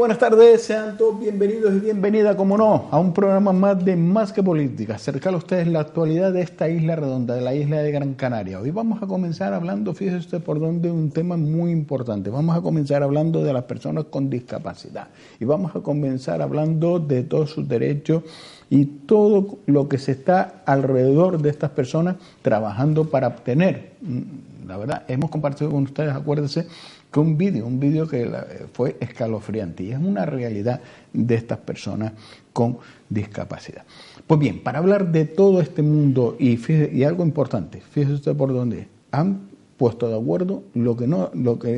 buenas tardes, sean todos bienvenidos y bienvenidas, como no, a un programa más de Más que Política, acercar a ustedes la actualidad de esta isla redonda, de la isla de Gran Canaria. Hoy vamos a comenzar hablando, fíjese usted por dónde, un tema muy importante. Vamos a comenzar hablando de las personas con discapacidad y vamos a comenzar hablando de todos sus derechos y todo lo que se está alrededor de estas personas trabajando para obtener. La verdad, hemos compartido con ustedes, acuérdense, que un vídeo que fue escalofriante y es una realidad de estas personas con discapacidad. Pues bien, para hablar de todo este mundo y algo importante, fíjese usted por dónde han puesto de acuerdo lo que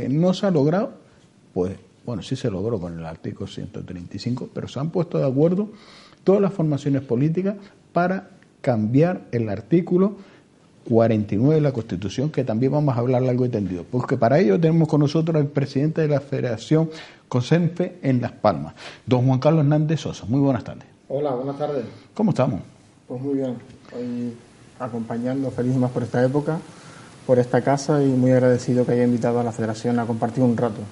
no se ha logrado, pues bueno, sí se logró con el artículo 135, pero se han puesto de acuerdo todas las formaciones políticas para cambiar el artículo 49 de la Constitución, que también vamos a hablar largo y tendido, porque para ello tenemos con nosotros al presidente de la Federación COSENFE en Las Palmas, don Juan Carlos Hernández Sosa. Muy buenas tardes. Hola, buenas tardes. ¿Cómo estamos? Pues muy bien, hoy acompañando, feliz más por esta época, por esta casa y muy agradecido que haya invitado a la Federación a compartir un rato.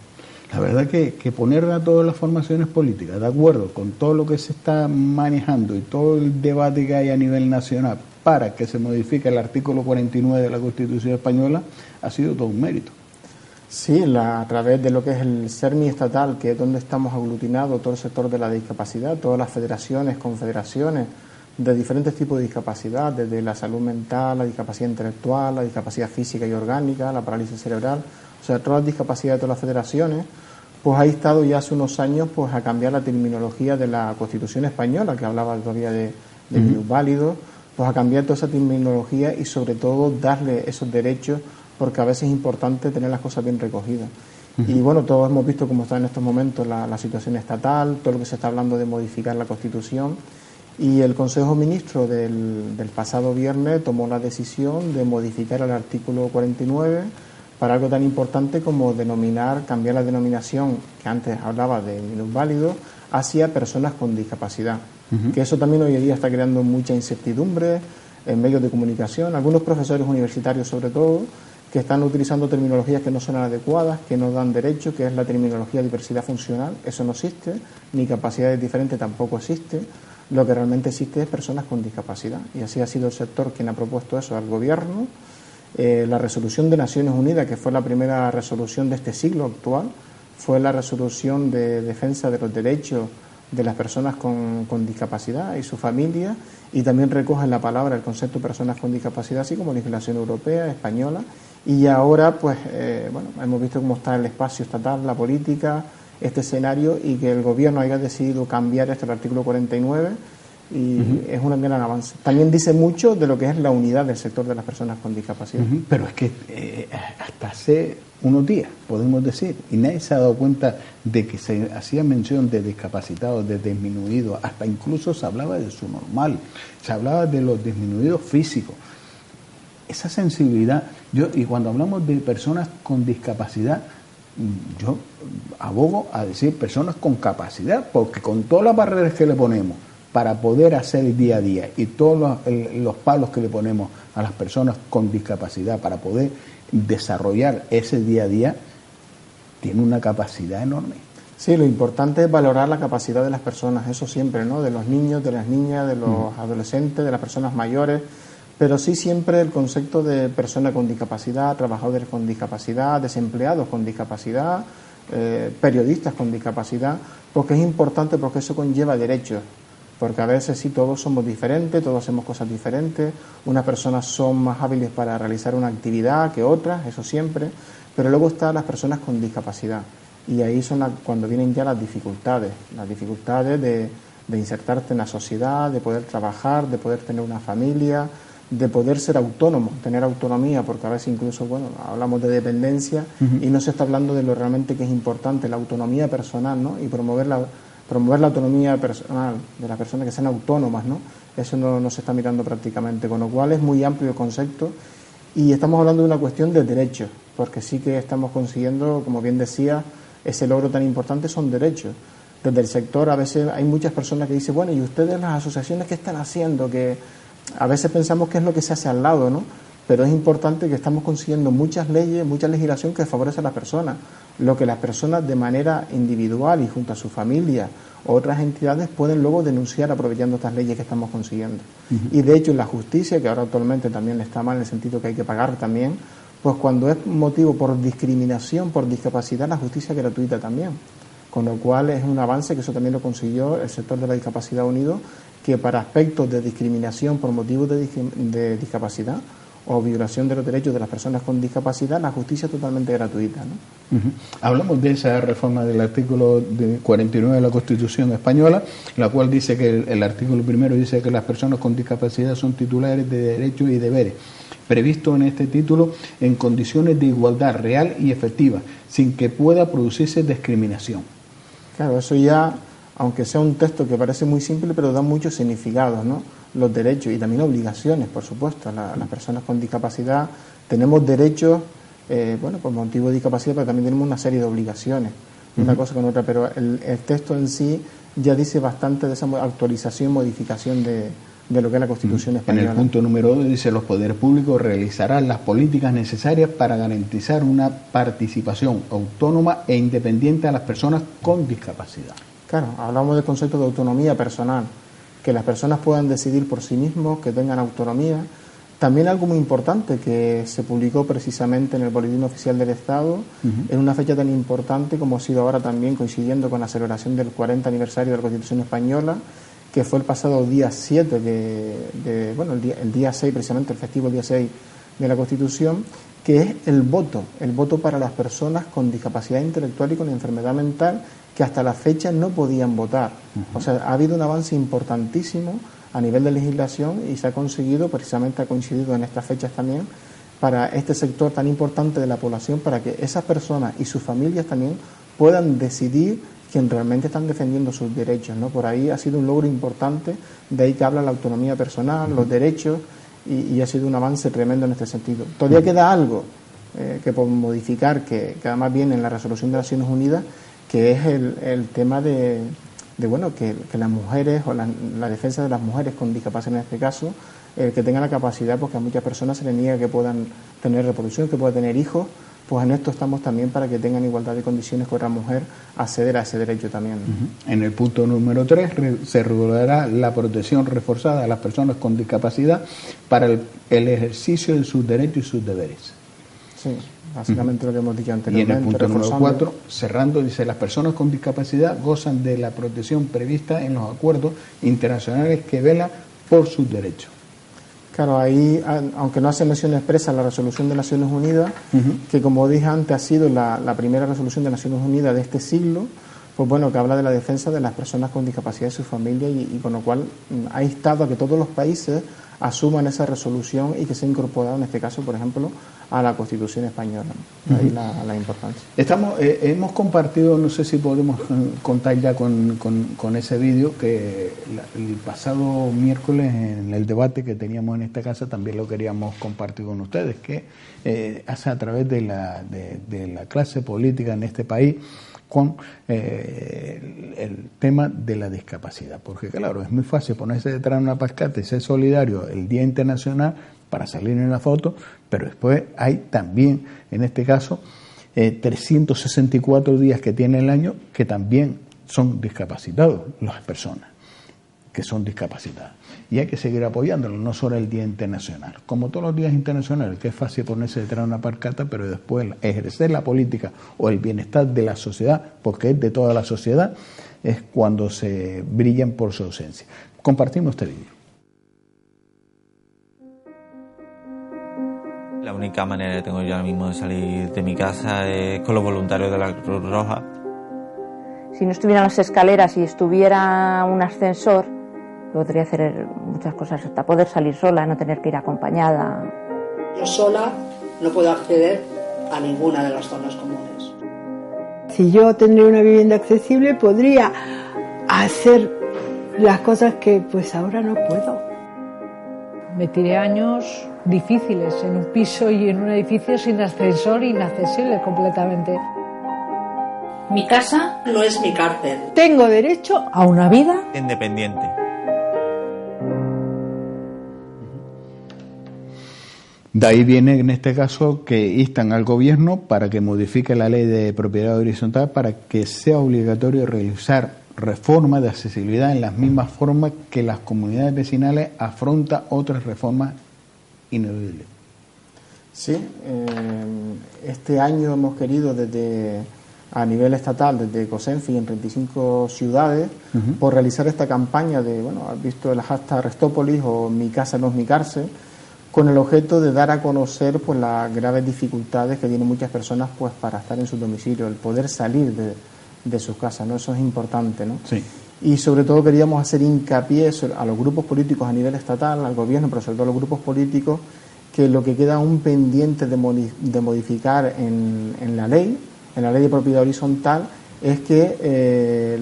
La verdad que poner a todas las formaciones políticas de acuerdo con todo lo que se está manejando y todo el debate que hay a nivel nacional para que se modifique el artículo 49 de la Constitución española ha sido todo un mérito. Sí, a través de lo que es el SERMI estatal, que es donde estamos aglutinados todo el sector de la discapacidad, todas las federaciones, confederaciones de diferentes tipos de discapacidad, desde la salud mental, la discapacidad intelectual, la discapacidad física y orgánica, la parálisis cerebral, o sea, todas las discapacidades de todas las federaciones, pues ha estado ya hace unos años pues a cambiar la terminología de la Constitución española, que hablaba todavía de minusválidos, pues a cambiar toda esa terminología y sobre todo darle esos derechos, porque a veces es importante tener las cosas bien recogidas. Y bueno, todos hemos visto cómo está en estos momentos la situación estatal, todo lo que se está hablando de modificar la Constitución, y el Consejo Ministro del pasado viernes tomó la decisión de modificar el artículo 49 para algo tan importante como cambiar la denominación que antes hablaba de minusválidos hacia personas con discapacidad. Que eso también hoy en día está creando mucha incertidumbre en medios de comunicación, algunos profesores universitarios sobre todo, que están utilizando terminologías que no son adecuadas, que no dan derecho, que es la terminología de diversidad funcional. Eso no existe, ni capacidades diferentes tampoco existe. Lo que realmente existe es personas con discapacidad, y así ha sido el sector quien ha propuesto eso al gobierno. La resolución de Naciones Unidas, que fue la primera resolución de este siglo actual, fue la resolución de defensa de los derechos de las personas con discapacidad y su familia, y también recoge en la palabra el concepto de personas con discapacidad, así como legislación europea, española, y ahora pues bueno, hemos visto cómo está el espacio estatal, la política, este escenario, y que el gobierno haya decidido cambiar el artículo 49 y es un gran avance. También dice mucho de lo que es la unidad del sector de las personas con discapacidad. Pero es que hasta hace unos días, podemos decir, y nadie se ha dado cuenta de que se hacía mención de discapacitados, de disminuidos, hasta incluso se hablaba de su normal, se hablaba de los disminuidos físicos. Esa sensibilidad, y cuando hablamos de personas con discapacidad, yo abogo a decir personas con capacidad, porque con todas las barreras que le ponemos para poder hacer el día a día y todos los palos que le ponemos a las personas con discapacidad para poder desarrollar ese día a día, tiene una capacidad enorme. Sí, lo importante es valorar la capacidad de las personas, eso siempre, ¿no? De los niños, de las niñas, de los adolescentes, de las personas mayores, pero sí siempre el concepto de persona con discapacidad, trabajadores con discapacidad, desempleados con discapacidad, periodistas con discapacidad, porque es importante, porque eso conlleva derechos. Porque a veces sí, todos somos diferentes, todos hacemos cosas diferentes, unas personas son más hábiles para realizar una actividad que otras, eso siempre, pero luego están las personas con discapacidad, y ahí son cuando vienen ya las dificultades de insertarte en la sociedad, de poder trabajar, de poder tener una familia, de poder ser autónomo, tener autonomía, porque a veces incluso, bueno, hablamos de dependencia y no se está hablando de lo realmente que es importante, la autonomía personal, ¿no? Y promover la autonomía personal de las personas, que sean autónomas, ¿no? Eso no se está mirando prácticamente, con lo cual es muy amplio el concepto y estamos hablando de una cuestión de derechos, porque sí que estamos consiguiendo, como bien decía, ese logro tan importante son derechos. Desde el sector a veces hay muchas personas que dicen, bueno, ¿y ustedes las asociaciones qué están haciendo? Que a veces pensamos que es lo que se hace al lado, ¿no? pero es importante que estamos consiguiendo muchas leyes, mucha legislación que favorece a las personas, lo que las personas de manera individual y junto a su familia o otras entidades pueden luego denunciar aprovechando estas leyes que estamos consiguiendo. Y de hecho la justicia, que ahora actualmente también está mal en el sentido que hay que pagar también, pues cuando es motivo por discriminación, por discapacidad, la justicia es gratuita también. Con lo cual es un avance que eso también lo consiguió el sector de la discapacidad unido, que para aspectos de discriminación por motivos de discapacidad o violación de los derechos de las personas con discapacidad, la justicia es totalmente gratuita, ¿no? Hablamos de esa reforma del artículo 49 de la Constitución española, la cual dice que el artículo primero dice que las personas con discapacidad son titulares de derechos y deberes, previsto en este título en condiciones de igualdad real y efectiva, sin que pueda producirse discriminación. Claro, eso ya, aunque sea un texto que parece muy simple, pero da muchos significados, ¿no? Los derechos y también obligaciones, por supuesto. Las personas con discapacidad tenemos derechos, por motivo de discapacidad, pero también tenemos una serie de obligaciones, una cosa con otra, pero el texto en sí ya dice bastante de esa actualización, modificación de lo que es la Constitución española. En el punto número 2 dice: los poderes públicos realizarán las políticas necesarias para garantizar una participación autónoma e independiente a las personas con discapacidad. Claro, hablamos del concepto de autonomía personal, que las personas puedan decidir por sí mismos, que tengan autonomía. También algo muy importante que se publicó precisamente en el Boletín Oficial del Estado, en una fecha tan importante como ha sido ahora también, coincidiendo con la celebración del 40 aniversario de la Constitución Española, que fue el pasado día 7, el día 6, precisamente el festivo, el día 6 de la Constitución, que es el voto para las personas con discapacidad intelectual y con enfermedad mental, que hasta la fecha no podían votar. O sea, ha habido un avance importantísimo a nivel de legislación y se ha conseguido, precisamente ha coincidido en estas fechas también, para este sector tan importante de la población, para que esas personas y sus familias también puedan decidir quien realmente están defendiendo sus derechos, ¿no? Por ahí ha sido un logro importante, de ahí que habla la autonomía personal, los derechos, y ha sido un avance tremendo en este sentido. Todavía queda algo que por modificar, que además viene en la resolución de las Naciones Unidas, que es el tema de que las mujeres, o la defensa de las mujeres con discapacidad en este caso, que tengan la capacidad, porque a muchas personas se les niega que puedan tener reproducción, que puedan tener hijos. Pues en esto estamos también para que tengan igualdad de condiciones con otra mujer, acceder a ese derecho también. En el punto número 3 se regulará la protección reforzada a las personas con discapacidad para el ejercicio de sus derechos y sus deberes. Sí, básicamente lo que hemos dicho anteriormente. Y en el punto número 4, cerrando, dice: las personas con discapacidad gozan de la protección prevista en los acuerdos internacionales que velan por sus derechos. Claro, ahí, aunque no hace mención expresa la resolución de Naciones Unidas, que como dije antes ha sido la primera resolución de Naciones Unidas de este siglo, pues bueno, que habla de la defensa de las personas con discapacidad y su familia, y con lo cual ha instado a que todos los países asuman esa resolución y que se ha incorporado en este caso, por ejemplo, a la Constitución española. Ahí la importancia. Hemos compartido, no sé si podemos contar ya con ese vídeo, que el pasado miércoles en el debate que teníamos en esta casa también lo queríamos compartir con ustedes, que hace a través de la clase política en este país con el tema de la discapacidad, porque claro, es muy fácil ponerse detrás de una pancarta y ser solidario el Día Internacional para salir en la foto, pero después hay también, en este caso, 364 días que tiene el año que también son discapacitados, las personas que son discapacitadas. Y hay que seguir apoyándolo, no solo el Día Internacional. Como todos los días internacionales, que es fácil ponerse detrás de una pancarta, pero después ejercer la política o el bienestar de la sociedad, porque es de toda la sociedad, es cuando se brillan por su ausencia. Compartimos este vídeo. La única manera que tengo yo ahora mismo de salir de mi casa es con los voluntarios de la Cruz Roja. Si no estuvieran las escaleras y estuviera un ascensor, podría hacer muchas cosas, hasta poder salir sola, no tener que ir acompañada. Yo sola no puedo acceder a ninguna de las zonas comunes. Si yo tendría una vivienda accesible, podría hacer las cosas que pues ahora no puedo. Me tiré años difíciles en un piso y en un edificio sin ascensor, inaccesible completamente. Mi casa no es mi cárcel. Tengo derecho A una vida Independiente. De ahí viene en este caso que instan al gobierno para que modifique la ley de propiedad horizontal para que sea obligatorio realizar reformas de accesibilidad en las mismas formas que las comunidades vecinales afrontan otras reformas ineludibles. Sí, este año hemos querido a nivel estatal, desde COSENFI en 35 ciudades, por realizar esta campaña de, bueno, has visto el hashtag Restópolis o Mi casa no es mi cárcel, con el objeto de dar a conocer pues las graves dificultades que tienen muchas personas pues para estar en su domicilio, el poder salir de sus casas, ¿no? Eso es importante, ¿no? Sí. Y sobre todo queríamos hacer hincapié a los grupos políticos a nivel estatal, al gobierno, pero sobre todo a los grupos políticos, que lo que queda aún pendiente de modificar en la ley de propiedad horizontal, es que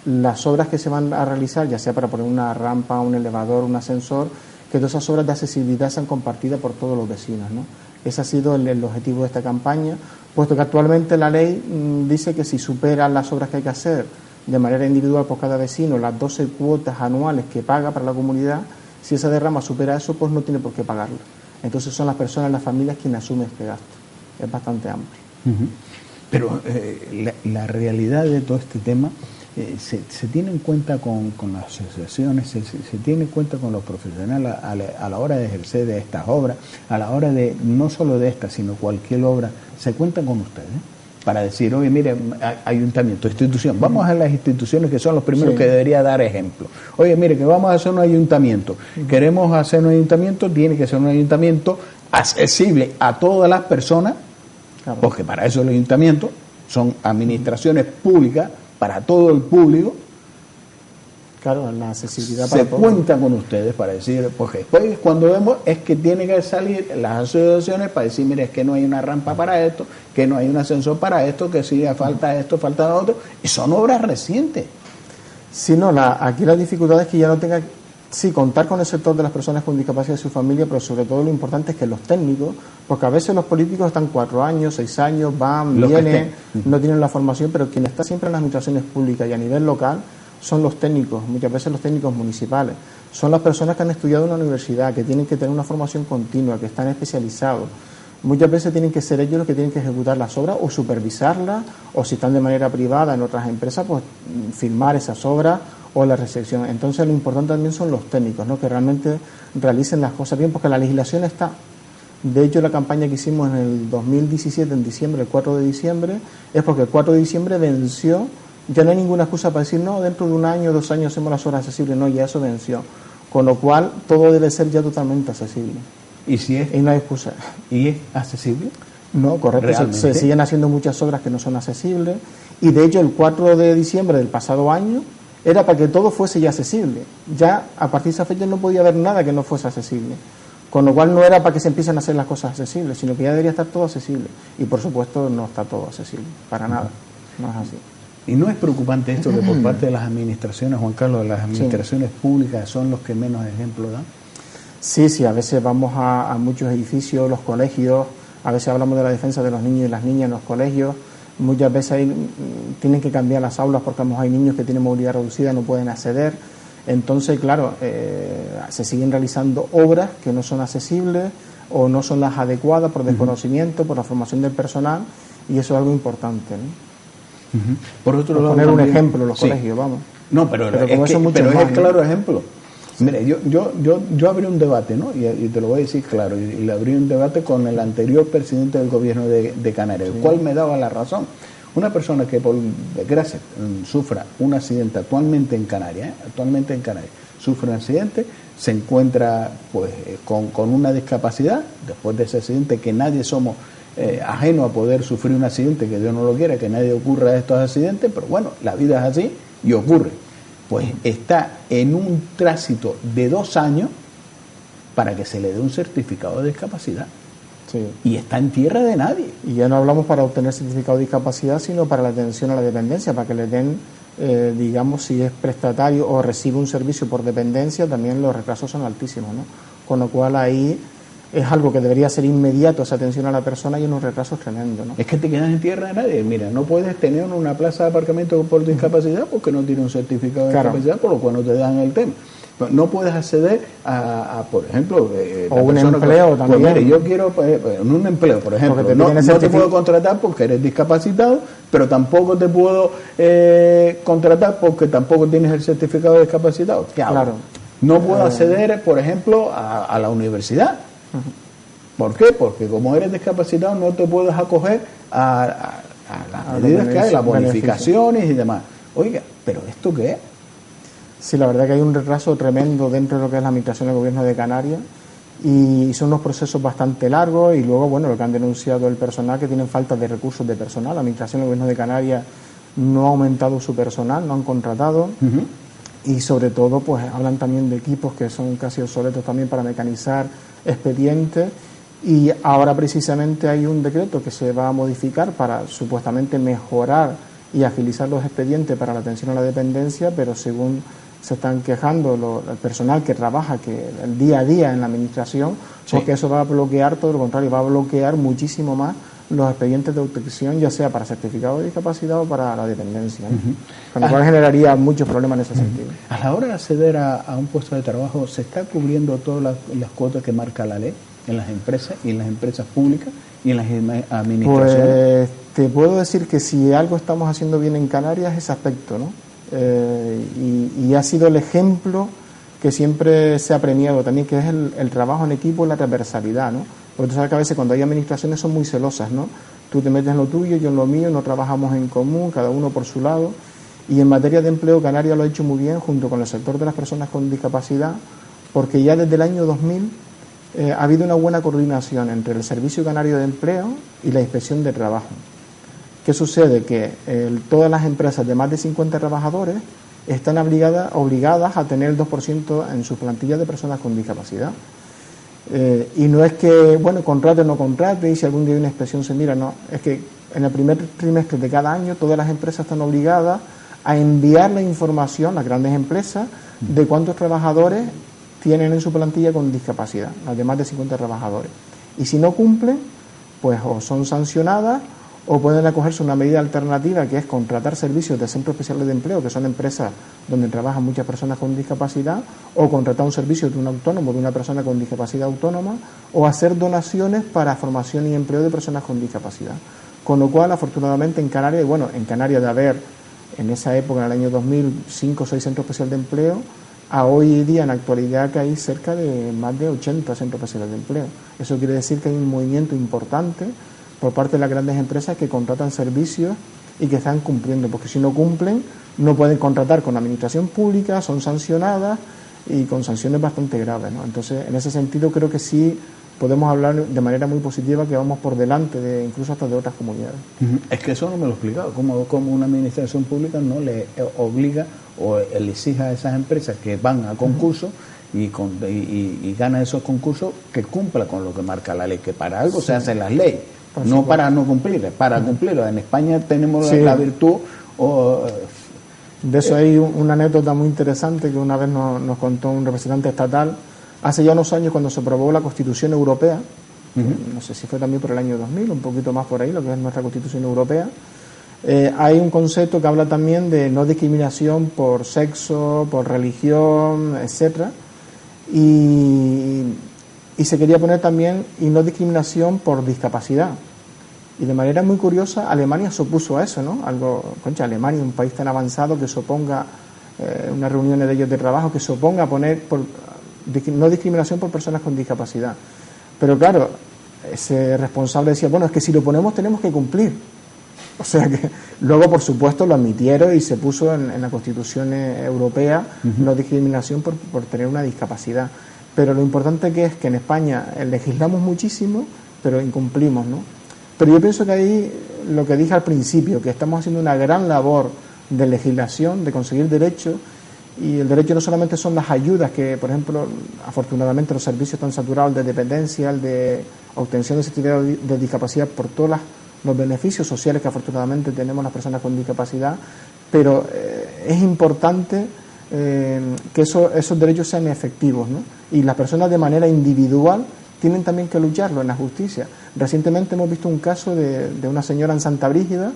las obras que se van a realizar, ya sea para poner una rampa, un elevador, un ascensor, que todas esas obras de accesibilidad sean compartidas por todos los vecinos, ¿no? Ese ha sido el objetivo de esta campaña, puesto que actualmente la ley dice que si superan las obras que hay que hacer de manera individual por cada vecino, las 12 cuotas anuales que paga para la comunidad, si esa derrama supera eso, pues no tiene por qué pagarlo. Entonces son las personas, las familias quienes asumen este gasto. Es bastante amplio. Pero la realidad de todo este tema se tiene en cuenta con las asociaciones, se tiene en cuenta con los profesionales a la hora de ejercer de estas obras, a la hora de, no solo de estas, sino cualquier obra, se cuentan con ustedes para decir, oye, mire, ayuntamiento, institución, vamos a las instituciones que son los primeros que debería dar ejemplo. Oye, mire, que vamos a hacer un ayuntamiento, queremos hacer un ayuntamiento, tiene que ser un ayuntamiento accesible a todas las personas, porque para eso los ayuntamientos son administraciones públicas para todo el público. Claro, la accesibilidad para todos. Se cuenta con ustedes para decir, porque después cuando vemos es que tienen que salir las asociaciones para decir, mire, es que no hay una rampa para esto, que no hay un ascensor para esto, que sí, falta esto, falta lo otro, y son obras recientes. Sí, no, aquí la dificultad es que ya no tenga, sí, contar con el sector de las personas con discapacidad de su familia, pero sobre todo lo importante es que los técnicos, porque a veces los políticos están 4 años, 6 años, van, vienen, no tienen la formación, pero quien está siempre en las administraciones públicas y a nivel local son los técnicos, muchas veces los técnicos municipales, son las personas que han estudiado en la universidad, que tienen que tener una formación continua, que están especializados. Muchas veces tienen que ser ellos los que tienen que ejecutar las obras o supervisarlas, o si están de manera privada en otras empresas, pues firmar esas obras o la recepción. Entonces lo importante también son los técnicos, ¿no? Que realmente realicen las cosas bien, porque la legislación está. De hecho, la campaña que hicimos en el 2017, en diciembre, el 4 de diciembre, es porque el 4 de diciembre venció. Ya no hay ninguna excusa para decir, no, dentro de 1 año, 2 años hacemos las obras accesibles. No, ya eso venció. Con lo cual, todo debe ser ya totalmente accesible. ¿Y si es? Y no hay excusa. ¿Y es accesible? No, correcto. Se siguen haciendo muchas obras que no son accesibles. Y de hecho, el 4 de diciembre del pasado año era para que todo fuese ya accesible. Ya a partir de esa fecha no podía haber nada que no fuese accesible. Con lo cual no era para que se empiecen a hacer las cosas accesibles, sino que ya debería estar todo accesible. Y por supuesto no está todo accesible, para nada. No es así. ¿Y no es preocupante esto que por parte de las administraciones, Juan Carlos, las administraciones públicas son los que menos ejemplo dan? Sí, a veces vamos a muchos edificios, los colegios, a veces hablamos de la defensa de los niños y las niñas en los colegios, muchas veces tienen que cambiar las aulas porque a lo mejor hay niños que tienen movilidad reducida, no pueden acceder, entonces claro, se siguen realizando obras que no son accesibles o no son las adecuadas por desconocimiento, por la formación del personal, y eso es algo importante, ¿no? Por otro lado, poner un ejemplo, los colegios, vamos. No, pero es el claro ejemplo. Mire, yo abrí un debate, ¿no? Y te lo voy a decir claro, y le abrí un debate con el anterior presidente del gobierno de Canarias, el cual me daba la razón. Una persona que por desgracia sufra un accidente actualmente en Canarias, sufre un accidente, se encuentra pues con una discapacidad, después de ese accidente, que nadie somos ajeno a poder sufrir un accidente, que Dios no lo quiera, que nadie ocurra estos accidentes, pero bueno, la vida es así y ocurre. Pues está en un tránsito de 2 años para que se le dé un certificado de discapacidad. Sí. Y está en tierra de nadie. Y ya no hablamos para obtener certificado de discapacidad, sino para la atención a la dependencia, para que le den, digamos, si es prestatario o recibe un servicio por dependencia, también los retrasos son altísimos, ¿no? Con lo cual ahí es algo que debería ser inmediato, esa atención a la persona, y unos retrasos tremendos, ¿no? Es que te quedas en tierra de nadie. Mira, no puedes tener una plaza de aparcamiento por discapacidad porque no tiene un certificado de discapacidad, por lo cual no te dan el tema. No puedes acceder por ejemplo, o un empleo también. Pues mire, yo quiero un empleo, por ejemplo, no te puedo contratar porque eres discapacitado, pero tampoco te puedo contratar porque tampoco tienes el certificado de discapacitado. ¿Qué hago? Claro. No puedo acceder, por ejemplo, a la universidad. ¿Por qué? Porque como eres discapacitado no te puedes acoger a las medidas que hay, las bonificaciones y demás. Oiga, ¿pero esto qué es? Sí, la verdad que hay un retraso tremendo dentro de lo que es la administración del Gobierno de Canarias y son unos procesos bastante largos y luego, bueno, lo que han denunciado el personal, que tienen falta de recursos de personal. La administración del Gobierno de Canarias no ha aumentado su personal, no han contratado y sobre todo pues hablan también de equipos que son casi obsoletos también para mecanizar expedientes. Y ahora precisamente hay un decreto que se va a modificar para supuestamente mejorar y agilizar los expedientes para la atención a la dependencia, pero según se están quejando el personal que trabaja el día a día en la administración, porque eso va a bloquear, todo lo contrario, va a bloquear muchísimo más los expedientes de obtención, ya sea para certificado de discapacidad o para la dependencia, ¿no? Con lo cual generaría muchos problemas en ese sentido. A la hora de acceder a un puesto de trabajo, ¿se está cubriendo todas las cuotas que marca la ley en las empresas y en las empresas públicas y en las administraciones? Pues te puedo decir que si algo estamos haciendo bien en Canarias es ese aspecto, ¿no? Y ha sido el ejemplo que siempre se ha premiado también, que es el trabajo en equipo y la transversalidad, ¿no? Porque tú sabes que a veces cuando hay administraciones son muy celosas, ¿no? Tú te metes en lo tuyo, yo en lo mío, no trabajamos en común, cada uno por su lado. Y en materia de empleo, Canarias lo ha hecho muy bien junto con el sector de las personas con discapacidad, porque ya desde el año 2000 ha habido una buena coordinación entre el Servicio Canario de Empleo y la Inspección de Trabajo. ¿Qué sucede? Que todas las empresas de más de 50 trabajadores están obligadas a tener el 2% en sus plantillas de personas con discapacidad. Y no es que, bueno, contrate o no contrate, y si algún día hay una inspección se mira, no. Es que en el primer trimestre de cada año todas las empresas están obligadas a enviar la información, las grandes empresas, de cuántos trabajadores tienen en su plantilla con discapacidad, las de más de 50 trabajadores. Y si no cumplen, pues o son sancionadas o pueden acogerse a una medida alternativa, que es contratar servicios de centros especiales de empleo, que son empresas donde trabajan muchas personas con discapacidad, o contratar un servicio de un autónomo, de una persona con discapacidad autónoma, o hacer donaciones para formación y empleo de personas con discapacidad. Con lo cual, afortunadamente en Canarias, de haber en esa época, en el año 2000, 5 o 6 centros especiales de empleo, a hoy día, en la actualidad, que hay cerca de más de 80 centros especiales de empleo. Eso quiere decir que hay un movimiento importante por parte de las grandes empresas que contratan servicios y que están cumpliendo, porque si no cumplen no pueden contratar con la administración pública, son sancionadas y con sanciones bastante graves, ¿no? Entonces, en ese sentido creo que sí podemos hablar de manera muy positiva, que vamos por delante incluso hasta de otras comunidades. Es que eso no me lo he explicado, como una administración pública no le obliga o le exige a esas empresas que van a concursos y ganan esos concursos, que cumpla con lo que marca la ley, que para algo se hacen las leyes, no para no cumplirlas, para cumplirlas. En España tenemos la virtud... De eso hay una anécdota muy interesante que una vez nos contó un representante estatal. Hace ya unos años, cuando se aprobó la Constitución Europea, no sé si fue también por el año 2000, un poquito más por ahí, lo que es nuestra Constitución Europea, hay un concepto que habla también de no discriminación por sexo, por religión, etcétera, y se quería poner también y no discriminación por discapacidad. Y de manera muy curiosa, Alemania se opuso a eso, ¿no? Alemania, un país tan avanzado, que se oponga, unas reuniones de ellos de trabajo, que se oponga a poner no discriminación por personas con discapacidad. Pero claro, ese responsable decía, bueno, es que si lo ponemos tenemos que cumplir. O sea que luego, por supuesto, lo admitieron y se puso en la Constitución Europea no discriminación por tener una discapacidad. Pero lo importante que es que en España legislamos muchísimo, pero incumplimos, ¿no? Pero yo pienso que ahí, lo que dije al principio, que estamos haciendo una gran labor de legislación, de conseguir derechos, y el derecho no solamente son las ayudas, que por ejemplo, afortunadamente los servicios están saturados, el de dependencia, el de obtención de certificado de discapacidad, por todos los beneficios sociales que afortunadamente tenemos las personas con discapacidad, pero es importante que esos derechos sean efectivos, ¿no? Y las personas de manera individual tienen también que lucharlo en la justicia. Recientemente hemos visto un caso de una señora en Santa Brígida,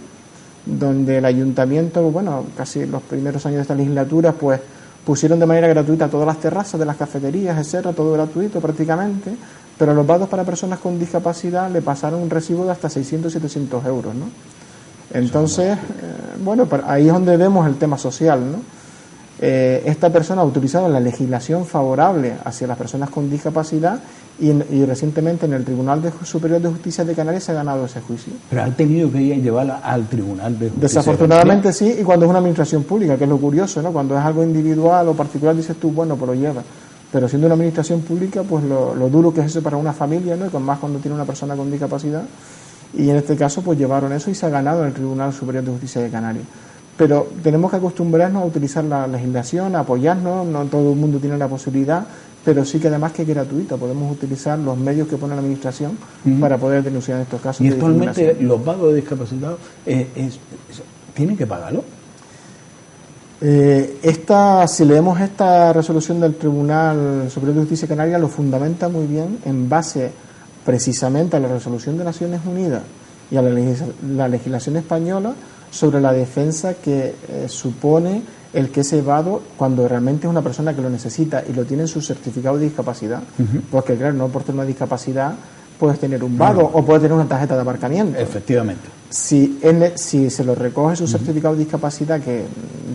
donde el ayuntamiento, casi los primeros años de esta legislatura, pues pusieron de manera gratuita todas las terrazas de las cafeterías, etcétera, todo gratuito prácticamente, pero a los vados para personas con discapacidad le pasaron un recibo de hasta 600, 700 euros, ¿no? Entonces, bueno, ahí es donde vemos el tema social, ¿no? Esta persona ha utilizado la legislación favorable hacia las personas con discapacidad y recientemente en el Tribunal Superior de Justicia de Canarias se ha ganado ese juicio. Pero han tenido que ir a llevarla al Tribunal de Justicia. Desafortunadamente sí, y cuando es una administración pública, que es lo curioso, ¿no? Cuando es algo individual o particular dices tú, bueno, pues lo lleva. Pero siendo una administración pública, pues lo duro que es eso para una familia, ¿no? Y con más cuando tiene una persona con discapacidad. Y en este caso, pues llevaron eso y se ha ganado en el Tribunal Superior de Justicia de Canarias. Pero tenemos que acostumbrarnos a utilizar la legislación, a apoyarnos, no todo el mundo tiene la posibilidad, pero sí que además que es gratuita, podemos utilizar los medios que pone la administración para poder denunciar estos casos. Y actualmente los vagos de discapacitados ¿tienen que pagarlo? Si leemos esta resolución del Tribunal Superior de Justicia de Canarias, lo fundamenta muy bien en base precisamente a la resolución de Naciones Unidas y a la legislación española sobre la defensa que supone el que ese vado cuando realmente es una persona que lo necesita y lo tiene en su certificado de discapacidad, porque claro, no por tener una discapacidad puedes tener un vado o puedes tener una tarjeta de aparcamiento. Efectivamente. Si se lo recoge su certificado de discapacidad, que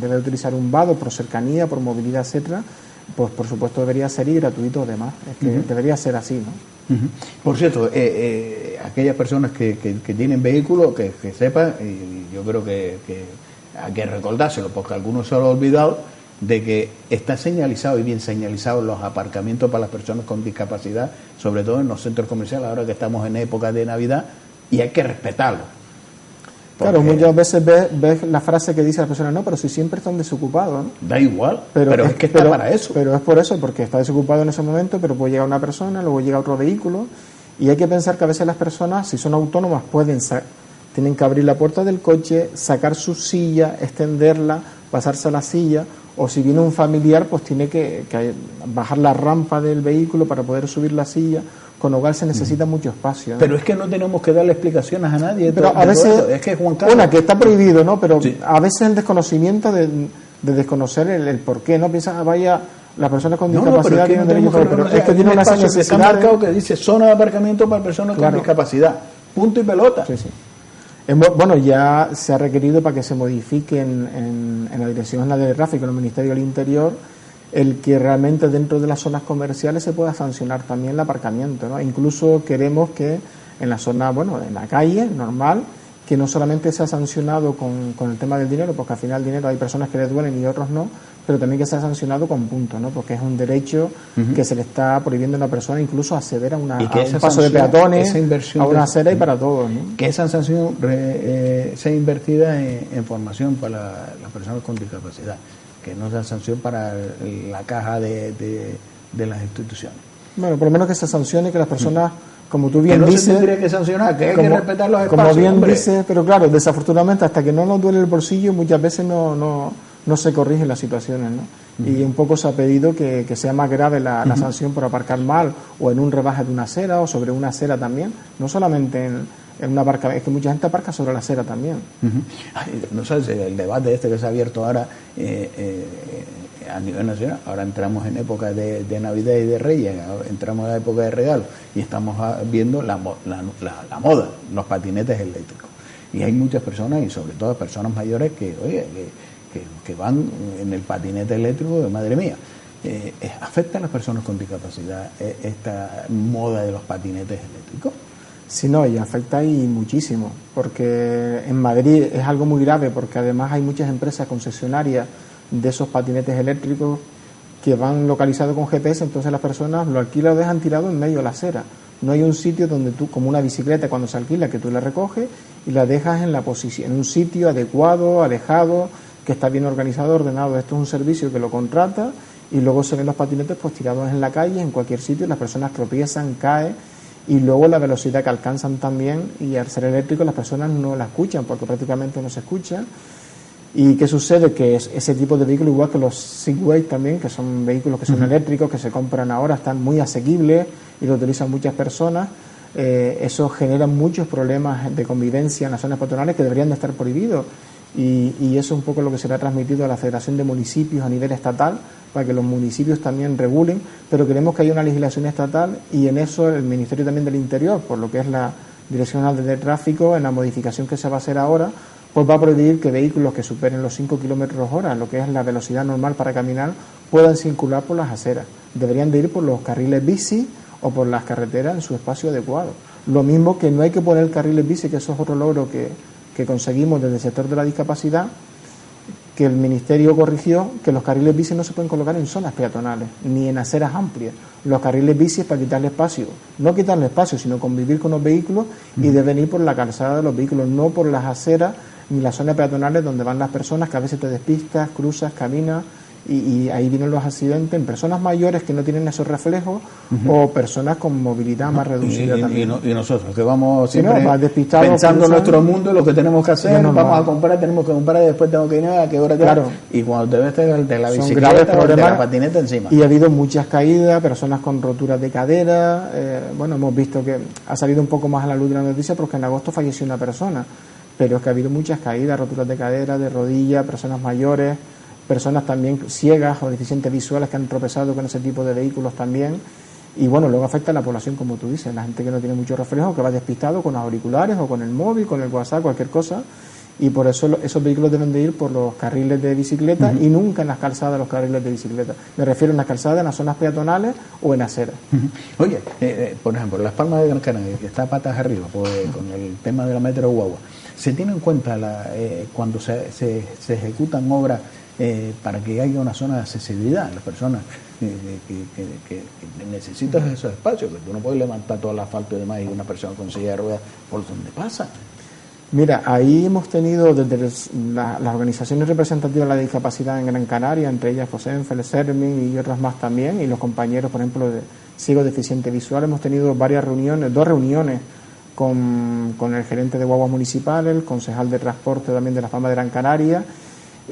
debe utilizar un vado por cercanía, por movilidad, etcétera, pues por supuesto debería ser y gratuito además, es que debería ser así, ¿no? Por cierto, aquellas personas que tienen vehículos, que sepan, y yo creo que hay que recordárselo, porque algunos se lo han olvidado, de que está señalizado y bien señalizado los aparcamientos para las personas con discapacidad, sobre todo en los centros comerciales, ahora que estamos en época de Navidad, y hay que respetarlo. Claro, muchas veces ves la frase que dice la persona, no, pero si siempre están desocupados, ¿no? Da igual, pero es que está para eso. Pero es por eso, porque está desocupado en ese momento, pero puede llegar una persona, luego llega otro vehículo, y hay que pensar que a veces las personas, si son autónomas, tienen que abrir la puerta del coche, sacar su silla, extenderla, pasarse a la silla, o si viene un familiar, pues tiene que bajar la rampa del vehículo para poder subir la silla, con lo cual se necesita mucho espacio, ¿no? Pero es que no tenemos que darle explicaciones a nadie. Pero a veces, es que Juan Carlos, que está prohibido, ¿no? Pero sí, a veces el desconocimiento de desconocer el por qué, ¿no? Piensa, vaya, la persona con discapacidad tiene derecho, pero es que tiene una necesidad. Está marcado que dice zona de aparcamiento para personas con discapacidad. Punto y pelota. Sí, sí. Bueno, ya se ha requerido para que se modifique en la Dirección General de Tráfico, en el Ministerio del Interior, el que realmente dentro de las zonas comerciales se pueda sancionar también el aparcamiento, ¿no? Incluso queremos que en la zona, en la calle, normal, que no solamente sea sancionado con el tema del dinero, porque al final el dinero hay personas que les duelen y otros no, pero también que sea sancionado con puntos, ¿no? Porque es un derecho que se le está prohibiendo a una persona incluso acceder a un paso de peatones, a una acera y para todos, ¿no? Que esa sanción sea invertida en formación para las personas con discapacidad, que no sea sanción para la caja de las instituciones. Bueno, por lo menos que se sancione que las personas, como tú bien dices, se tendría que sancionar, que hay que respetar los espacios. Como bien dices, pero claro, desafortunadamente hasta que no nos duele el bolsillo muchas veces no se corrigen las situaciones, ¿no? Y un poco se ha pedido que sea más grave la sanción por aparcar mal o en un rebaje de una acera o sobre una acera también, no solamente en una aparcamiento, es que mucha gente aparca sobre la acera también. No sabes, el debate que se ha abierto ahora a nivel nacional, ahora entramos en época de Navidad y de Reyes, entramos en la época de regalos y estamos viendo la moda, los patinetes eléctricos. Y hay muchas personas, y sobre todo personas mayores, que van en el patinete eléctrico, madre mía. ¿Afecta a las personas con discapacidad esta moda de los patinetes eléctricos? Sí, no, y afecta y muchísimo, porque en Madrid es algo muy grave, porque además hay muchas empresas concesionarias de esos patinetes eléctricos que van localizados con GPS, entonces las personas lo alquilan o dejan tirado en medio de la acera. No hay un sitio donde tú, como una bicicleta cuando se alquila, que tú la recoges y la dejas en la posición, en un sitio adecuado, alejado, que está bien organizado, ordenado. Esto es un servicio que lo contrata y luego se ven los patinetes pues tirados en la calle, en cualquier sitio, y las personas tropiezan, caen, y luego la velocidad que alcanzan también, y al ser eléctrico las personas no la escuchan porque prácticamente no se escucha. ¿Y qué sucede? Que ese tipo de vehículos, igual que los Segway también, que son vehículos que son eléctricos, que se compran ahora, están muy asequibles y lo utilizan muchas personas, eso genera muchos problemas de convivencia en las zonas peatonales que deberían de estar prohibidos. y eso es un poco lo que se le ha transmitido a la Federación de Municipios a nivel estatal, para que los municipios también regulen, pero queremos que haya una legislación estatal y en eso el Ministerio también del Interior, por lo que es la Dirección General de Tráfico, en la modificación que se va a hacer ahora, pues va a prohibir que vehículos que superen los 5 km/h, lo que es la velocidad normal para caminar, puedan circular por las aceras. Deberían de ir por los carriles bici o por las carreteras en su espacio adecuado. Lo mismo que no hay que poner carriles bici, que eso es otro logro que conseguimos desde el sector de la discapacidad, que el Ministerio corrigió que los carriles bici no se pueden colocar en zonas peatonales, ni en aceras amplias. Los carriles bici es para quitarle espacio, no quitarle espacio, sino convivir con los vehículos y deben ir por la calzada de los vehículos, no por las aceras ni las zonas peatonales donde van las personas, que a veces te despistas, cruzas, caminas, y ahí vienen los accidentes en personas mayores que no tienen esos reflejos o personas con movilidad más reducida también. Y nosotros que vamos siempre pensando en nuestro mundo, lo que tenemos que hacer, vamos a comprar, tenemos que comprar y después tengo que ir a qué hora y cuando te ves de la bicicleta o de la patineta encima. Y ha habido muchas caídas, personas con roturas de cadera, bueno, hemos visto que ha salido un poco más a la luz de la noticia porque en agosto falleció una persona, pero es que ha habido muchas caídas, roturas de cadera, de rodilla, personas mayores, personas también ciegas o deficientes visuales que han tropezado con ese tipo de vehículos también. Y bueno, luego afecta a la población, como tú dices, la gente que no tiene mucho reflejo, que va despistado con los auriculares o con el móvil, con el WhatsApp, cualquier cosa. Y por eso esos vehículos deben de ir por los carriles de bicicleta y nunca en las calzadas de los carriles de bicicleta. Me refiero a las calzadas, en las zonas peatonales o en aceras. Oye, por ejemplo, Las Palmas de Gran Canaria, que está patas arriba con el tema de la metro guagua, ¿se tiene en cuenta cuando se ejecutan obras para que haya una zona de accesibilidad? Las personas que necesitan esos espacios, que tú no puedes levantar todo el asfalto y demás y una persona con silla de ruedas por donde pasa. Mira, ahí hemos tenido desde las organizaciones representativas de la discapacidad en Gran Canaria, entre ellas FOSENFE, CERMI y otras más también, y los compañeros, por ejemplo, de ciego deficiente visual, hemos tenido varias reuniones, 2 reuniones con el gerente de guaguas municipales, el concejal de transporte también de Las Palmas de Gran Canaria.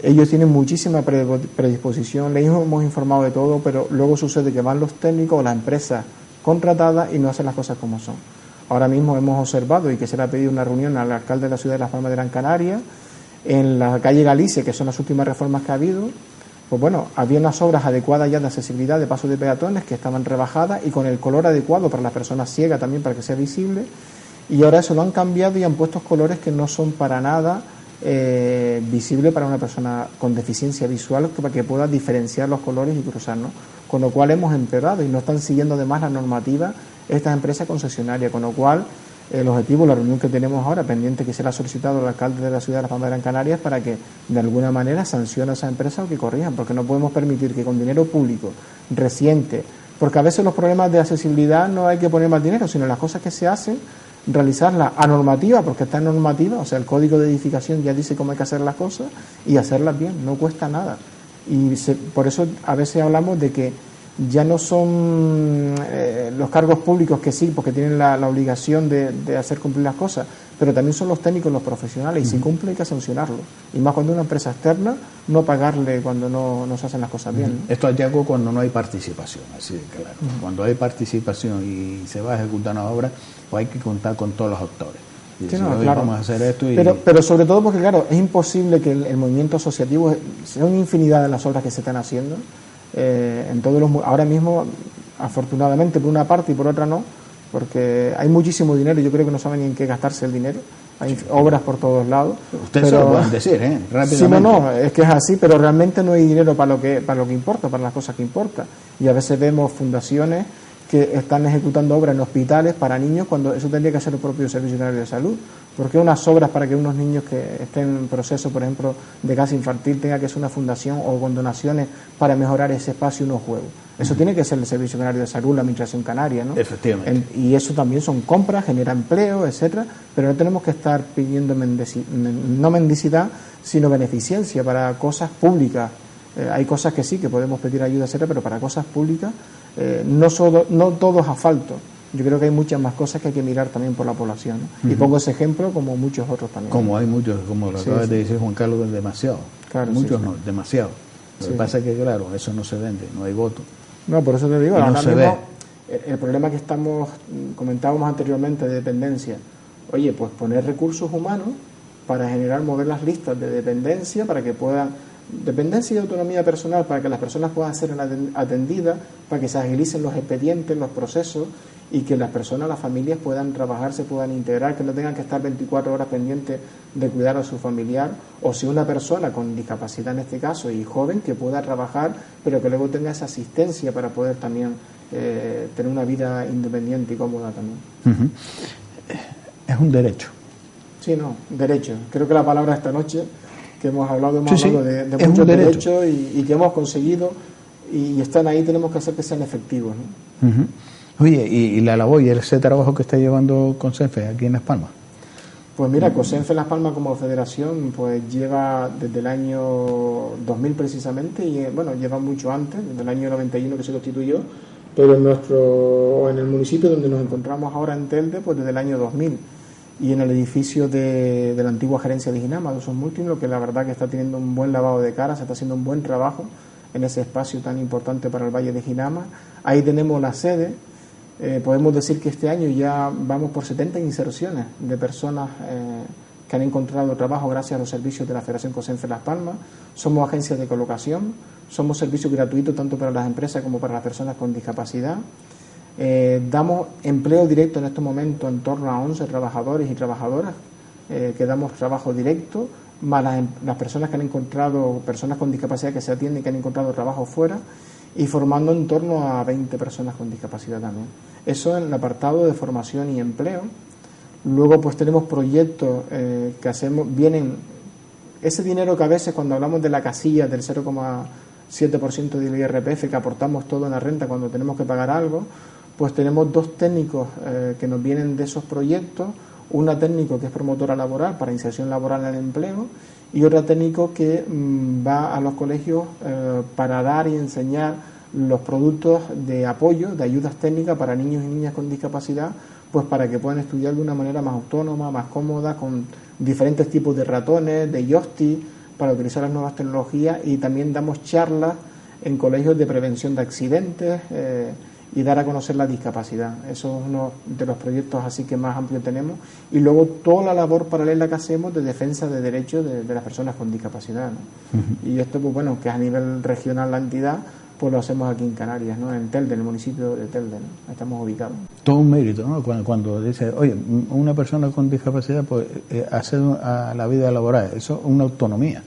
Ellos tienen muchísima predisposición, les hemos informado de todo, pero luego sucede que van los técnicos o las empresas contratadas y no hacen las cosas como son. Ahora mismo hemos observado y que se le ha pedido una reunión al alcalde de la ciudad de Las Palmas de Gran Canaria, en la calle Galicia, que son las últimas reformas que ha habido. Pues bueno, había unas obras adecuadas ya de accesibilidad de paso de peatones que estaban rebajadas y con el color adecuado para las personas ciegas también, para que sea visible, y ahora eso lo han cambiado y han puesto colores que no son para nada visible para una persona con deficiencia visual, para que pueda diferenciar los colores y cruzarnos, con lo cual hemos empeorado y no están siguiendo además la normativa estas empresas concesionarias, con lo cual el objetivo, la reunión que tenemos ahora pendiente, que será solicitado al alcalde de la ciudad de Las Palmas de Gran Canaria, es para que de alguna manera sancione a esas empresas o que corrijan, porque no podemos permitir que con dinero público reciente, porque a veces los problemas de accesibilidad no hay que poner más dinero, sino las cosas que se hacen, realizarlas a normativa, porque está en normativa, o sea, el código de edificación ya dice cómo hay que hacer las cosas y hacerlas bien, no cuesta nada. Y por eso a veces hablamos de que ya no son los cargos públicos, que sí, porque tienen la obligación de hacer cumplir las cosas, pero también son los técnicos, los profesionales, y si cumple hay que sancionarlo. Y más cuando una empresa externa, no pagarle cuando no se hacen las cosas bien. Esto es algo cuando no hay participación, así de claro. Cuando hay participación y se va a ejecutar una obra, pues hay que contar con todos los actores. Y sí, decir, no, claro. Vamos a hacer esto pero sobre todo porque, claro, es imposible que el movimiento asociativo, sea una infinidad de las obras que se están haciendo, ahora mismo, afortunadamente, por una parte y por otra no, porque hay muchísimo dinero y yo creo que no saben ni en qué gastarse el dinero. Hay obras por todos lados. Ustedes se lo pueden decir, rápidamente. Sí, no, es que es así, pero realmente no hay dinero para lo que importa, para las cosas que importan. Y a veces vemos fundaciones que están ejecutando obras en hospitales para niños cuando eso tendría que hacer el propio Servicio Canario de Salud. Porque unas obras para que unos niños que estén en proceso, por ejemplo, de casa infantil, tenga que ser una fundación o con donaciones para mejorar ese espacio y unos juegos. Eso tiene que ser el Servicio Canario de Salud, la Administración Canaria, ¿no? Efectivamente. Y eso también son compras, genera empleo, etcétera, pero no tenemos que estar pidiendo no mendicidad, sino beneficencia para cosas públicas. Hay cosas que sí, que podemos pedir ayuda, etcétera, pero para cosas públicas no todo es asfalto. Yo creo que hay muchas más cosas que hay que mirar también por la población, ¿no? Y pongo ese ejemplo como muchos otros también. Como hay muchos, como lo acaba de decir Juan Carlos, demasiado. Claro, muchos no, demasiado. Lo que pasa es que, claro, eso no se vende, no hay voto. No, por eso te digo, ahora mismo el problema que comentábamos anteriormente de dependencia, oye, pues poner recursos humanos para generar, mover las listas de dependencia para que puedan, dependencia y autonomía personal, para que las personas puedan ser atendidas, para que se agilicen los expedientes, los procesos, y que las personas, las familias puedan trabajar, se puedan integrar, que no tengan que estar 24 horas pendientes de cuidar a su familiar, o si una persona con discapacidad en este caso y joven, que pueda trabajar, pero que luego tenga esa asistencia para poder también tener una vida independiente y cómoda también. Es un derecho. Sí, no, derecho. Creo que la palabra esta noche que hemos hablado de muchos derechos y que hemos conseguido y están ahí, tenemos que hacer que sean efectivos, ¿no? Oye, y la labor y ese trabajo que está llevando COSENFE aquí en Las Palmas. Pues mira, COSENFE Las Palmas como federación pues lleva desde el año 2000 precisamente, y bueno, lleva mucho antes, desde el año 91 que se constituyó, pero en el municipio donde nos encontramos ahora en Telde, pues desde el año 2000, y en el edificio de la antigua gerencia de Ginama, de usos múltiples, que la verdad que está teniendo un buen lavado de cara, se está haciendo un buen trabajo en ese espacio tan importante para el Valle de Ginama. Ahí tenemos la sede. Podemos decir que este año ya vamos por 70 inserciones de personas que han encontrado trabajo gracias a los servicios de la Federación COSENFE Las Palmas. Somos agencias de colocación, somos servicios gratuitos tanto para las empresas como para las personas con discapacidad. Damos empleo directo en estos momentos en torno a 11 trabajadores y trabajadoras que damos trabajo directo, más las personas que han encontrado, personas con discapacidad que se atienden y que han encontrado trabajo fuera, y formando en torno a 20 personas con discapacidad también. Eso en el apartado de formación y empleo. Luego pues tenemos proyectos que hacemos, vienen ese dinero que a veces cuando hablamos de la casilla del 0,7% del IRPF que aportamos todo en la renta cuando tenemos que pagar algo, pues tenemos 2 técnicos que nos vienen de esos proyectos, una técnico que es promotora laboral para inserción laboral en el empleo y otra técnico que va a los colegios para dar y enseñar los productos de apoyo, de ayudas técnicas para niños y niñas con discapacidad, pues para que puedan estudiar de una manera más autónoma, más cómoda, con diferentes tipos de ratones, de joystick, para utilizar las nuevas tecnologías, y también damos charlas en colegios de prevención de accidentes y dar a conocer la discapacidad. Eso es uno de los proyectos así que más amplio tenemos, y luego toda la labor paralela que hacemos de defensa de derechos de las personas con discapacidad, ¿no? Y esto pues bueno, que es a nivel regional la entidad, pues lo hacemos aquí en Canarias, ¿no? En Telde, en el municipio de Telde, ¿no? Estamos ubicados. Todo un mérito, ¿no? Cuando dice, oye, una persona con discapacidad pues accede a la vida laboral, eso es una autonomía.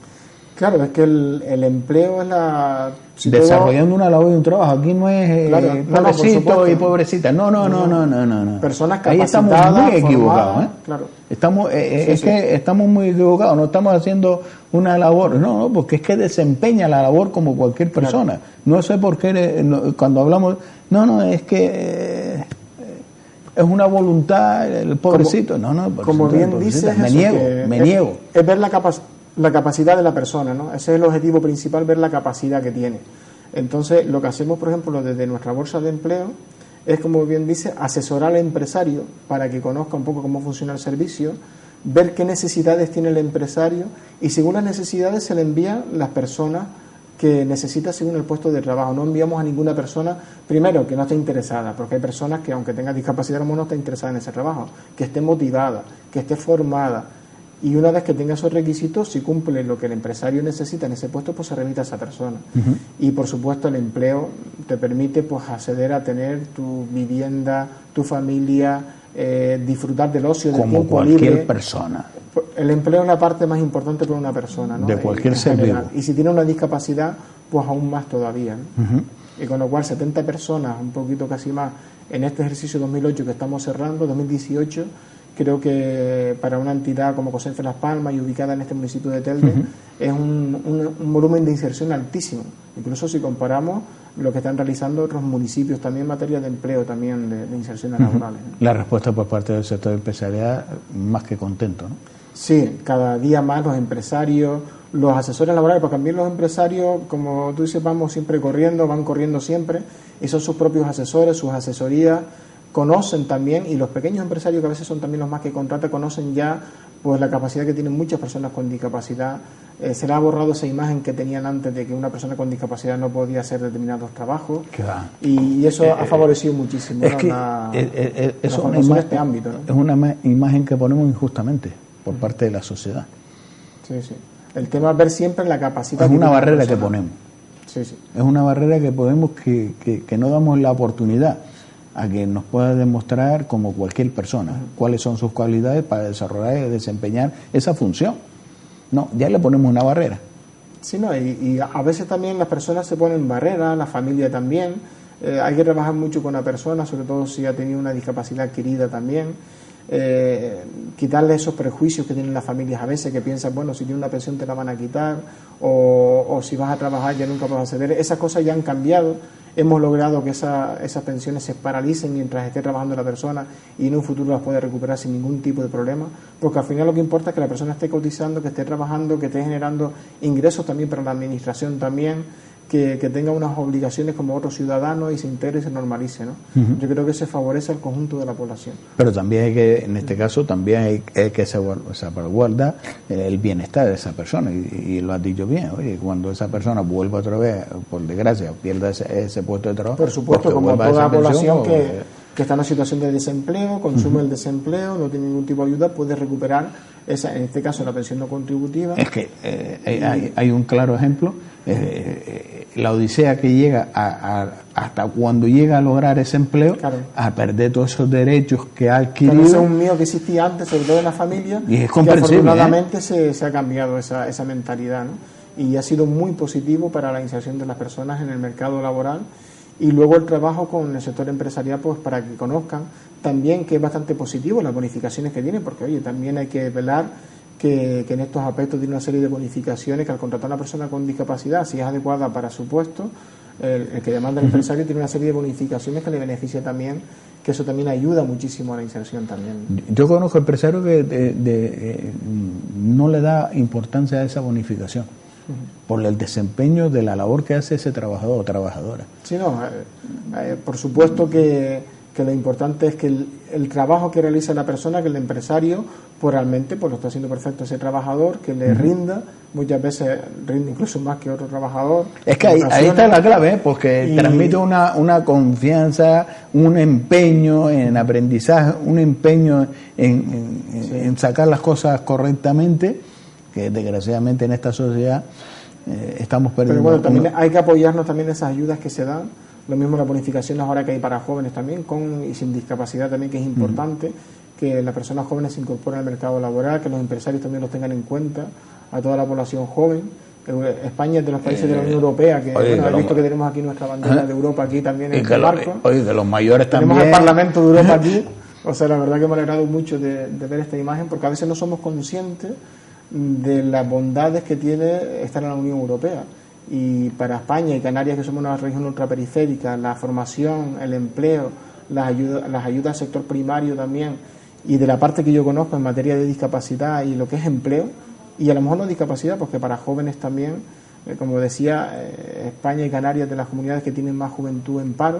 Claro, es que el empleo es la... Desarrollando una labor y un trabajo. Aquí no es pobrecito y pobrecita. No. Personas capacitadas. Ahí estamos muy equivocados, ¿eh? Claro. Estamos muy equivocados. No estamos haciendo una labor. No, porque es que desempeña la labor como cualquier persona. Claro. No sé por qué cuando hablamos... es que... es una voluntad, el pobrecito. Como bien dices, me niego. Es ver la capacidad de la persona, ¿no? Ese es el objetivo principal, ver la capacidad que tiene. Entonces, lo que hacemos, por ejemplo, desde nuestra bolsa de empleo, es, como bien dice, asesorar al empresario para que conozca un poco cómo funciona el servicio, ver qué necesidades tiene el empresario, y según las necesidades se le envían las personas que necesita según el puesto de trabajo. No enviamos a ninguna persona, primero, que no esté interesada, porque hay personas que, aunque tengan discapacidad, no está interesada en ese trabajo, que esté motivada, que esté formada. Y una vez que tenga esos requisitos, si cumple lo que el empresario necesita en ese puesto, pues se remite a esa persona. Y por supuesto el empleo te permite pues acceder a tener tu vivienda, tu familia, disfrutar del ocio, del tiempo libre. Como cualquier persona. El empleo es la parte más importante para una persona, ¿no? De cualquier ser vivo. Y si tiene una discapacidad, pues aún más todavía, ¿no? Y con lo cual 70 personas, un poquito casi más, en este ejercicio 2008 que estamos cerrando, 2018, creo que para una entidad como COSENFE Las Palmas y ubicada en este municipio de Telde, es un volumen de inserción altísimo, incluso si comparamos lo que están realizando otros municipios también en materia de empleo, también de inserciones laborales, ¿no? La respuesta por parte del sector empresarial, más que contento, ¿no? Sí, cada día más los empresarios, los asesores laborales, porque también los empresarios, como tú dices, van corriendo siempre, y son sus propios asesores, sus asesorías, conocen también, y los pequeños empresarios, que a veces son también los más que contratan, conocen ya pues la capacidad que tienen muchas personas con discapacidad. Se le ha borrado esa imagen que tenían antes de que una persona con discapacidad no podía hacer determinados trabajos, y eso ha favorecido muchísimo, es ¿no? que la formación de este ámbito, ¿no? Es una imagen que ponemos injustamente, por parte de la sociedad. Sí, sí. El tema es ver siempre la capacidad. Es una barrera que ponemos. Sí, sí. Es una barrera que ponemos que no damos la oportunidad a que nos pueda demostrar, como cualquier persona, cuáles son sus cualidades para desarrollar y desempeñar esa función. No, ya le ponemos una barrera. Sí, no, y a veces también las personas se ponen barreras, la familia también. Hay que trabajar mucho con la persona, sobre todo si ha tenido una discapacidad adquirida también. Quitarle esos prejuicios que tienen las familias a veces, que piensan, bueno, si tienes una pensión te la van a quitar, o si vas a trabajar ya nunca vas a acceder. Esas cosas ya han cambiado. Hemos logrado que esas pensiones se paralicen mientras esté trabajando la persona, y en un futuro las puede recuperar sin ningún tipo de problema, porque al final lo que importa es que la persona esté cotizando, que esté trabajando, que esté generando ingresos también para la administración también, que tenga unas obligaciones como otros ciudadanos y se integre y se normalice, ¿no? Yo creo que se favorece al conjunto de la población. Pero también hay que, en este caso, también hay que salvaguardar el bienestar de esa persona, y lo has dicho bien. Oye, cuando esa persona vuelva otra vez, por desgracia, pierda ese puesto de trabajo, por supuesto, como toda la población que está en una situación de desempleo, consume el desempleo, no tiene ningún tipo de ayuda, puede recuperar esa, en este caso, la pensión no contributiva. Es que hay un claro ejemplo, la odisea que llega hasta cuando llega a lograr ese empleo, claro, a perder todos esos derechos que ha adquirido. Pero ese es un miedo que existía antes, sobre todo en la familia, y es comprensible, que afortunadamente se ha cambiado esa mentalidad, ¿no? Y ha sido muy positivo para la inserción de las personas en el mercado laboral. Y luego el trabajo con el sector empresarial, pues para que conozcan también que es bastante positivo las bonificaciones que tiene, porque oye, también hay que velar que en estos aspectos tiene una serie de bonificaciones, que al contratar a una persona con discapacidad, si es adecuada para su puesto, el que demanda el empresario tiene una serie de bonificaciones que le beneficia también, que eso también ayuda muchísimo a la inserción también. Yo conozco empresarios que no le da importancia a esa bonificación por el desempeño de la labor que hace ese trabajador o trabajadora. Sí, no, por supuesto que lo importante es que el trabajo que realiza la persona, que el empresario, pues realmente pues lo está haciendo perfecto ese trabajador, que le rinda, muchas veces rinde incluso más que otro trabajador. Es que ahí está la clave, porque transmite una confianza, un empeño en aprendizaje, un empeño en sacar las cosas correctamente, que desgraciadamente en esta sociedad estamos perdiendo. Pero bueno, también hay que apoyarnos también en esas ayudas que se dan, lo mismo las bonificaciones ahora que hay para jóvenes también, con y sin discapacidad también, que es importante, que las personas jóvenes se incorporen al mercado laboral, que los empresarios también los tengan en cuenta, a toda la población joven. España es de los países de la Unión Europea, que bueno, he visto que tenemos aquí nuestra bandera de Europa aquí también en el marco. Oye, de los mayores tenemos también. Tenemos el Parlamento de Europa aquí, o sea, la verdad que me ha alegrado mucho de ver esta imagen, porque a veces no somos conscientes de las bondades que tiene estar en la Unión Europea. Y para España y Canarias, que somos una región ultraperiférica, la formación, el empleo, las ayudas al sector primario también, y de la parte que yo conozco en materia de discapacidad y lo que es empleo, y a lo mejor no discapacidad, porque para jóvenes también, como decía, España y Canarias de las comunidades que tienen más juventud en paro,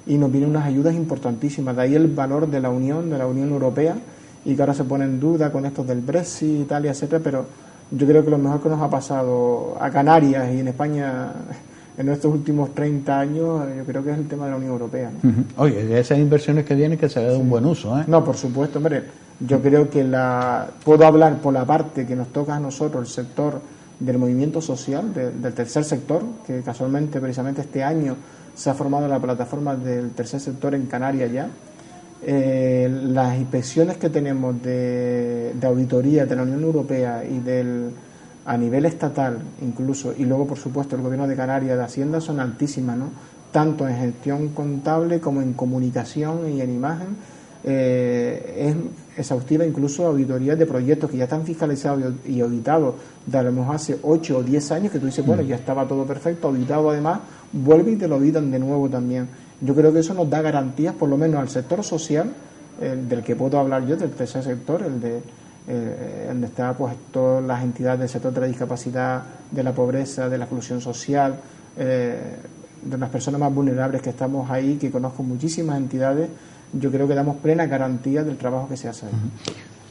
y nos vienen unas ayudas importantísimas. De ahí el valor de la Unión Europea, y que ahora se pone en duda con esto del Brexit, Italia, etcétera, pero yo creo que lo mejor que nos ha pasado a Canarias y en España en estos últimos 30 años, yo creo que es el tema de la Unión Europea, ¿no? Oye, esas inversiones que vienen, que se le dé un buen uso, ¿eh? No, por supuesto, hombre, yo creo que puedo hablar por la parte que nos toca a nosotros, el sector del movimiento social, del tercer sector, que casualmente, precisamente este año, se ha formado la plataforma del tercer sector en Canarias ya. Las inspecciones que tenemos de auditoría de la Unión Europea y a nivel estatal incluso, y luego por supuesto el gobierno de Canarias de Hacienda, son altísimas, ¿no? Tanto en gestión contable como en comunicación y en imagen. Es exhaustiva, incluso auditorías de proyectos que ya están fiscalizados y auditados de a lo mejor hace 8 o 10 años, que tú dices, bueno, ya estaba todo perfecto, auditado además, vuelve y te lo auditan de nuevo también. Yo creo que eso nos da garantías, por lo menos al sector social, del que puedo hablar yo, del tercer sector, donde está pues todas las entidades del sector de la discapacidad, de la pobreza, de la exclusión social, de las personas más vulnerables que estamos ahí, que conozco muchísimas entidades. Yo creo que damos plena garantía del trabajo que se hace ahí.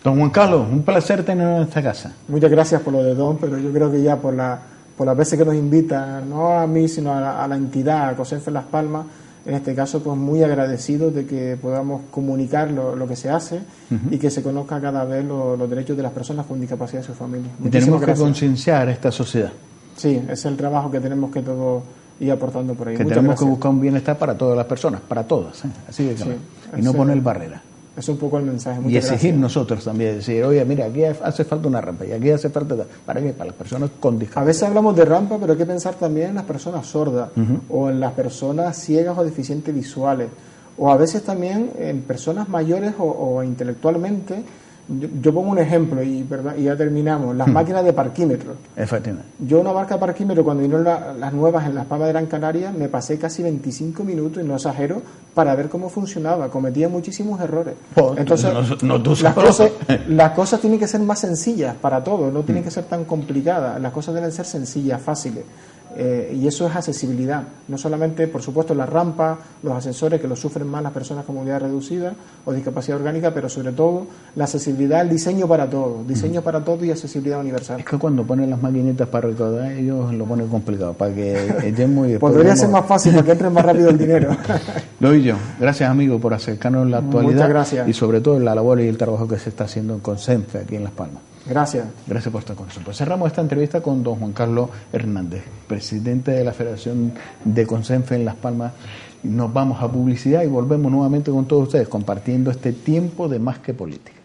Don Juan Carlos, un placer tenerlo en esta casa. Muchas gracias por lo de don, pero yo creo que ya por las veces que nos invita, no a mí, sino a la entidad, a COSENFE Las Palmas, En este caso, pues muy agradecidos de que podamos comunicar lo que se hace y que se conozca cada vez los derechos de las personas con discapacidad y sus familias. Y tenemos que concienciar a esta sociedad. Sí, ese es el trabajo que tenemos que todos ir aportando por ahí. Que tenemos que buscar un bienestar para todas las personas, para todas, así de claro. Sí, y no poner barreras. Es un poco el mensaje. Y exigir nosotros también, decir, oye, mira, aquí hace falta una rampa y aquí hace falta... ¿Para qué? Para las personas con discapacidad. A veces hablamos de rampa, pero hay que pensar también en las personas sordas o en las personas ciegas o deficientes visuales, o a veces también en personas mayores o intelectualmente. Yo pongo un ejemplo y ya terminamos. Las máquinas de parquímetro. Efectivamente. Yo una marca de parquímetro, cuando vinieron las nuevas en Las Palmas de Gran Canaria, me pasé casi 25 minutos, y no exagero, para ver cómo funcionaba. Cometía muchísimos errores. Entonces, las cosas tienen que ser más sencillas para todos, no tienen que ser tan complicadas. Las cosas deben ser sencillas, fáciles. Y eso es accesibilidad. No solamente, por supuesto, las rampas, los ascensores, que los sufren más las personas con movilidad reducida o discapacidad orgánica, pero sobre todo la accesibilidad, el diseño para todos. Diseño para todos y accesibilidad universal. Es que cuando ponen las maquinitas para recaudar, ellos lo ponen complicado, para que estemos y podría ser más fácil, para que entre más rápido el dinero. Loillo, gracias amigo por acercarnos la actualidad. Muchas gracias. Y sobre todo la labor y el trabajo que se está haciendo en Consenfe aquí en Las Palmas. Gracias. Gracias por estar con nosotros. Cerramos esta entrevista con don Juan Carlos Hernández, presidente de la Federación de Consenfe en Las Palmas. Nos vamos a publicidad y volvemos nuevamente con todos ustedes compartiendo este tiempo de Más que Política.